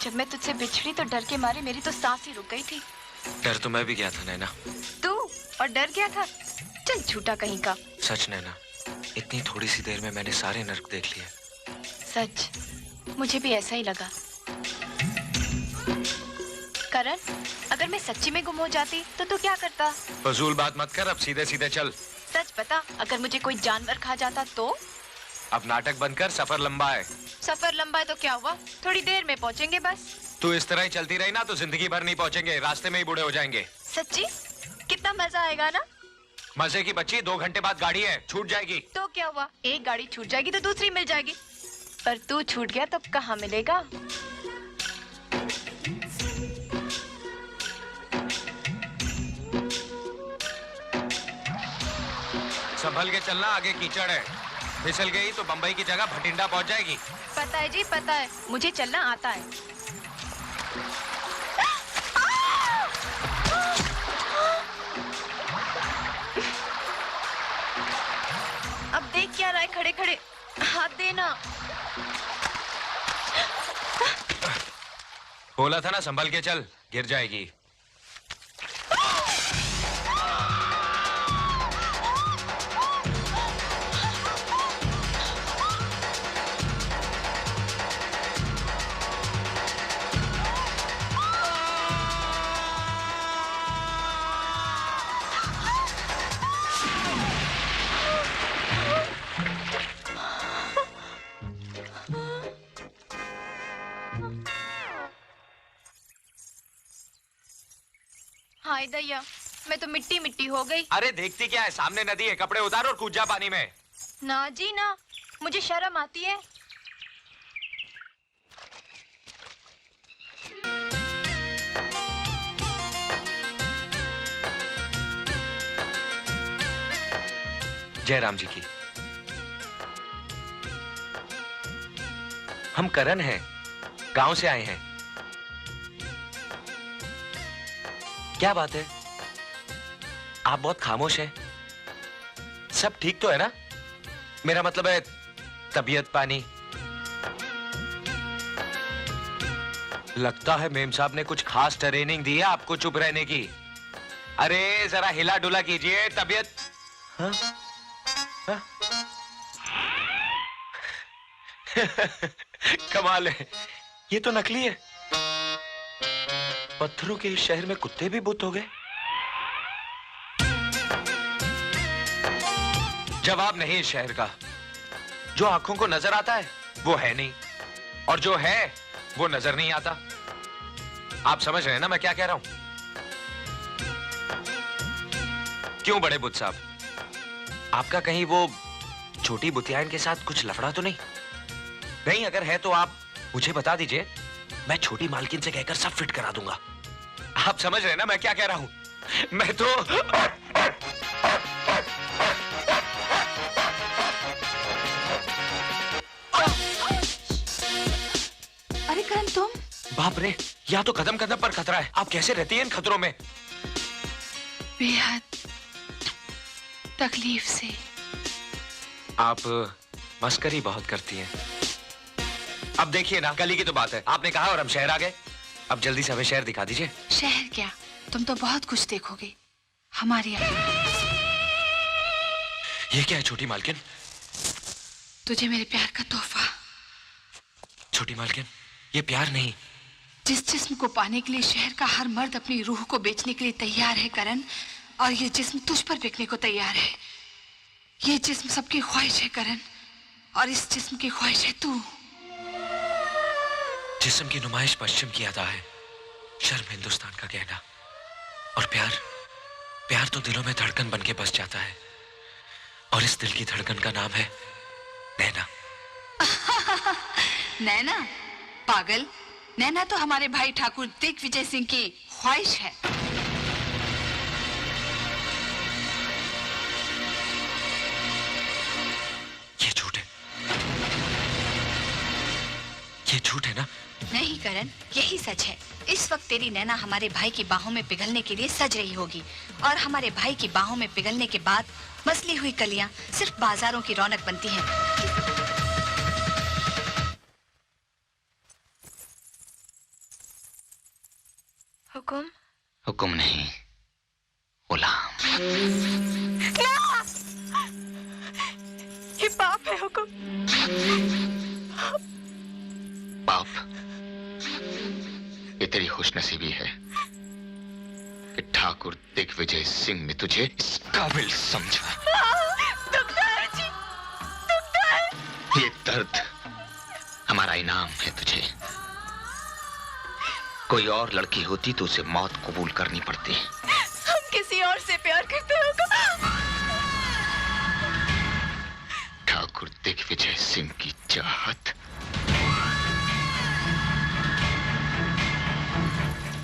जब मैं तुझसे बिछड़ी तो डर के मारे मेरी तो सांस ही रुक गई थी। डर तो मैं भी गया था नैना। तू और डर गया था? चल झूठा कहीं का। सच नैना, इतनी थोड़ी सी देर में मैंने सारे नर्क देख लिए। सच, मुझे भी ऐसा ही लगा। करण, अगर मैं सच्ची में गुम हो जाती तो तू क्या करता? फजूल बात मत कर, अब सीधे सीधे चल। सच बता, अगर मुझे कोई जानवर खा जाता तो? अब नाटक बंद कर, सफर लंबा है। सफर लंबा है तो क्या हुआ, थोड़ी देर में पहुंचेंगे बस। तू इस तरह ही चलती रही ना तो जिंदगी भर नहीं पहुंचेंगे, रास्ते में ही बूढ़े हो जाएंगे। सच्ची? कितना मजा आएगा ना। मजे की बच्ची, 2 घंटे बाद गाड़ी है, छूट जाएगी। तो क्या हुआ, एक गाड़ी छूट जाएगी तो दूसरी मिल जाएगी। पर तू छूट गया तो कहाँ मिलेगा? संभल के चलना, आगे कीचड़ है, फिसल गई तो बंबई की जगह भटिंडा पहुंच जाएगी। पता है जी, पता है, मुझे चलना आता है। अब देख क्या रहा है, खड़े खड़े हाथ देना। बोला था ना संभल के चल, गिर जाएगी। हाय दैया, मैं तो मिट्टी मिट्टी हो गई। अरे देखती क्या है, सामने नदी है, कपड़े उतार और कूद जा पानी में। ना जी ना, मुझे शर्म आती है। जय राम जी की। हम करण हैं, गांव से आए हैं। क्या बात है, आप बहुत खामोश हैं। सब ठीक तो है ना? मेरा मतलब है तबीयत पानी। लगता है मेम साहब ने कुछ खास ट्रेनिंग दी है आपको चुप रहने की। अरे जरा हिला डुला कीजिए, तबीयत। हाँ? हाँ? कमाल है, ये तो नकली है। पत्थरों के इस शहर में कुत्ते भी बुत हो गए। जवाब नहीं इस शहर का। जो आंखों को नजर आता है वो है नहीं, और जो है वो नजर नहीं आता। आप समझ रहे हैं ना मैं क्या कह रहा हूं? क्यों बड़े बुत साहब, आपका कहीं वो छोटी बुतियान के साथ कुछ लफड़ा तो नहीं? नहीं, अगर है तो आप मुझे बता दीजिए, मैं छोटी मालकिन से कहकर सब फिट करा दूंगा। आप समझ रहे हैं ना मैं क्या कह रहा हूं? मैं तो अरे करण तुम? बाप रे, यहाँ तो कदम कदम पर खतरा है। आप कैसे रहती हैं इन खतरों में? बेहद तकलीफ से। आप मस्करी बहुत करती हैं। अब देखिए ना, कल ही की तो बात है, आपने कहा और हम शहर आ गए। अब जल्दी से हमें शहर दिखा दीजिए। शहर क्या, तुम तो बहुत कुछ देखोगे हमारे यहाँ। ये क्या है छोटी मालकिन? तुझे मेरे प्यार का तोहफा। छोटी मालकिन, ये प्यार नहीं। जिस जिस्म को पाने के लिए शहर का हर मर्द अपनी रूह को बेचने के लिए तैयार है करण, और ये जिस्म तुझ पर बिकने को तैयार है। ये जिस्म सबकी ख्वाहिश है करण, और इस जिस्म की ख्वाहिश है तू। जिस्म की नुमाइश पश्चिम की अदा है, शर्म हिंदुस्तान का कहना, और प्यार, प्यार तो दिलों में धड़कन बन के बस जाता है, और इस दिल की धड़कन का नाम है नैना। नैना? पागल, नैना तो हमारे भाई ठाकुर दिग्विजय सिंह की ख्वाहिश है। ये झूठ है, ये झूठ है ना? नहीं करण, यही सच है। इस वक्त तेरी नैना हमारे भाई की बाहों में पिघलने के लिए सज रही होगी, और हमारे भाई की बाहों में पिघलने के बाद मसली हुई कलियां सिर्फ बाजारों की रौनक बनती हैं। हुकुम? हुकुम नहीं, गुलाम। ये पाप है हुकुम। पाप? ये तेरी खुशनसीबी है कि ठाकुर दिग्विजय सिंह ने तुझे इस काबिल समझा। दुखता है जी, दुखता है। ये दर्द हमारा इनाम है तुझे। कोई और लड़की होती तो उसे मौत कबूल करनी पड़ती। हम किसी और से प्यार करते हो। ठाकुर दिग्विजय सिंह की चाहत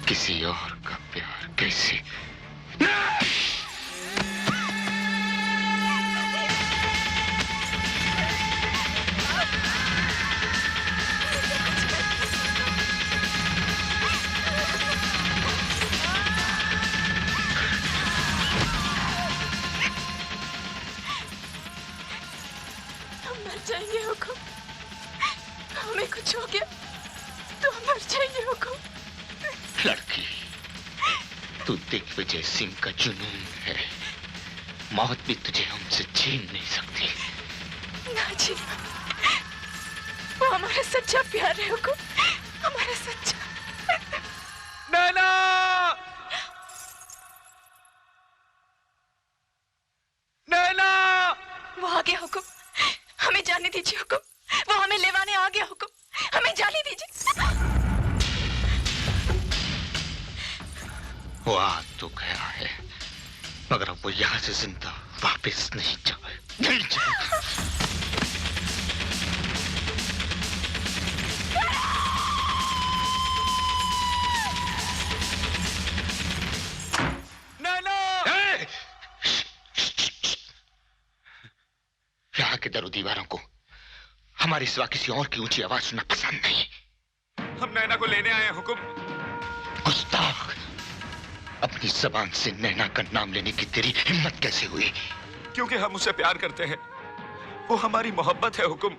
किसी और का प्यार कैसे? जाएंगे हुकुम। हमें कुछ हो गया तो हम मर जाएंगे हुकुम। लड़की, तू दिग्विजय सिंह का जुनून है। मौत भी तुझे हमसे छीन नहीं सकती। ना जी, वो हमारा सच्चा प्यार है हुकुम, हमारा सच्चा। नैना! नैना! वो आ गया हुकुम, हमें जाने दीजिए हुकुम। वो हमें लेवाने आ गया हुकुम, हमें जाने दीजिए। वो आ तो गया है, मगर अब वो यहाँ से जिंदा वापस नहीं जाए। नहीं जाए। यहाँ के दरो दीवारों को हमारे सिवा किसी और की ऊंची आवाज सुनना पसंद नहीं। हम नैना को लेने आए हैं हुकुम। गुस्ताख, अपनी जबान से नैना का नाम लेने की तेरी हिम्मत कैसे हुई? क्योंकि हम उससे प्यार करते हैं, वो हमारी मोहब्बत है हुकुम।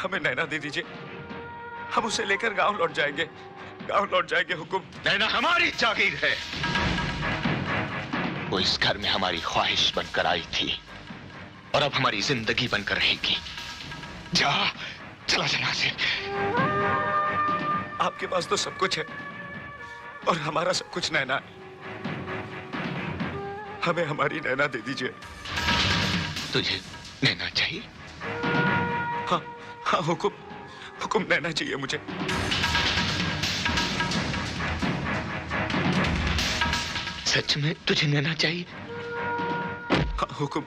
हमें नैना दे दीजिए, हम उसे लेकर गांव लौट जाएंगे, गांव लौट जाएंगे हुकुम। नैना हमारी जागीर है। वो इस घर में हमारी ख्वाहिश बनकर आई थी और अब हमारी जिंदगी बनकर रहेगी। जा, चला चला से। आपके पास तो सब कुछ है और हमारा सब कुछ नैना है। हमें हमारी नैना दे दीजिए। तुझे नैना चाहिए? हाँ हाँ हुकुम, हुकुम नैना चाहिए मुझे। सच में तुझे नैना चाहिए? हाँ हुकुम।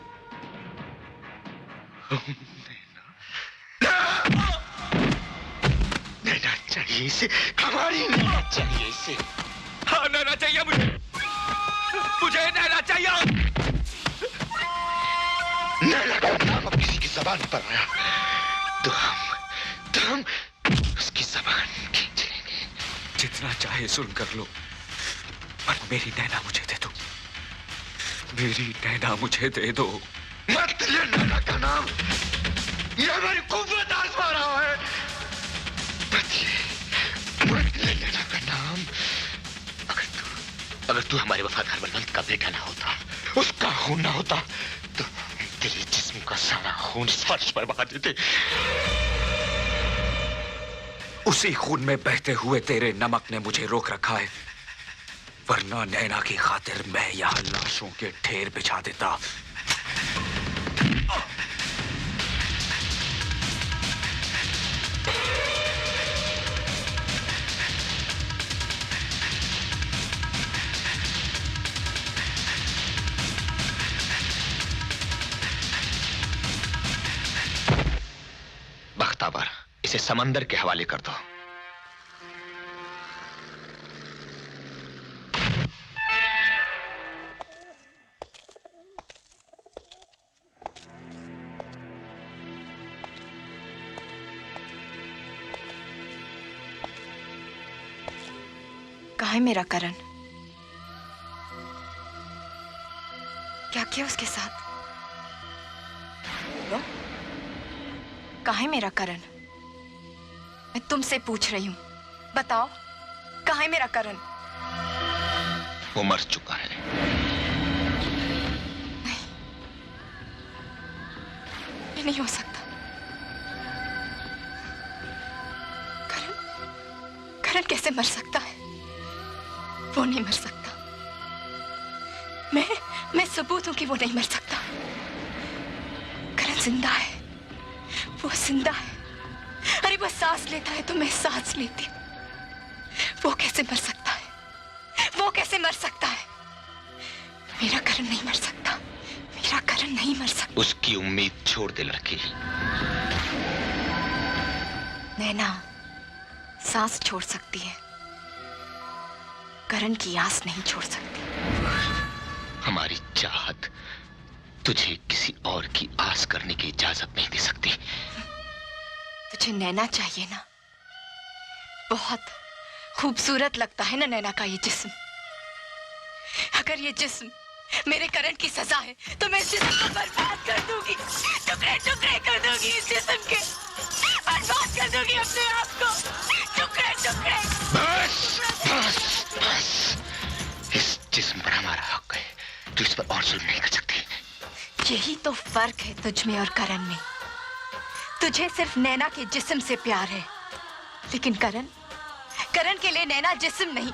नैना चाहिए इसे, हमारी नैना चाहिए इसे। हाँ नैना चाहिए मुझे, मुझे नैना चाहिए। नैना का नाम अब किसी की जबान पर आया तो हम उसकी जबान खींच लेंगे। जितना चाहे सुन कर लो, पर मेरी नैना मुझे दे दो, मेरी नैना मुझे दे दो। मत ले नैना का नाम, ये हमारी कुव्वत आजमा रहा है। मत ले नैना का नाम। अगर तू हमारे वफादार बलवंत का बेटा ना होता, उसका खून ना होता, तो तेरे जिस्म का सारा खून इस फर्श पर बहा देते। उसी खून में बहते हुए तेरे नमक ने मुझे रोक रखा है, वरना नैना की खातिर मैं यहाँ लाशों के ढेर बिछा देता। बख्तावर, इसे समंदर के हवाले कर दो। कहाँ है मेरा करण? क्या किया उसके साथ? कहाँ है मेरा करण? मैं तुमसे पूछ रही हूँ, बताओ कहाँ है मेरा करण? वो मर चुका है। ये नहीं हो सकता। करण कैसे मर सकता है? वो नहीं मर सकता। मैं सबूत हूं कि वो नहीं मर सकता। करण जिंदा है, वो जिंदा है। अरे वो सांस लेता है तो मैं सांस लेती हूं। वो कैसे मर सकता है? वो कैसे मर सकता है? मेरा करण नहीं मर सकता। मेरा करण नहीं मर सकता। उसकी उम्मीद छोड़ दे लड़की। नैना सांस छोड़ सकती है, करण की आस नहीं छोड़ सकती। हमारी चाहत तुझे किसी और की आस करने की इजाजत नहीं दे सकती। तुझे नैना चाहिए ना? बहुत खूबसूरत लगता है ना नैना का ये जिस्म। अगर ये जिस्म मेरे करण की सजा है तो मैं इस जिस्म को बर्बाद कर दूंगी, टुकड़े टुकड़े कर दूंगी इस जिस्म के, बर्बाद कर दूंगी अपने आप को, टुकड़े टुकड़े। बस बस बस, इस जिस्म पर हमारा हक है। तू इस पर और जुल्म नहीं कर सकती। यही तो फर्क है तुझ में और करण में। तुझे सिर्फ नैना के जिस्म से प्यार है, लेकिन करण के लिए नैना जिस्म नहीं,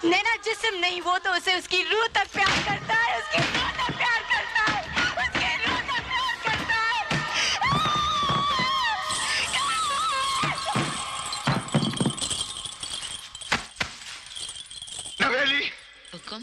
नैना जिस्म नहीं, वो तो उसे उसकी रूह तक प्यार करता है, उसकी रूह तक प्यार करता है, उसकी रूह तक प्यार करता है। नवेली, हुक्म।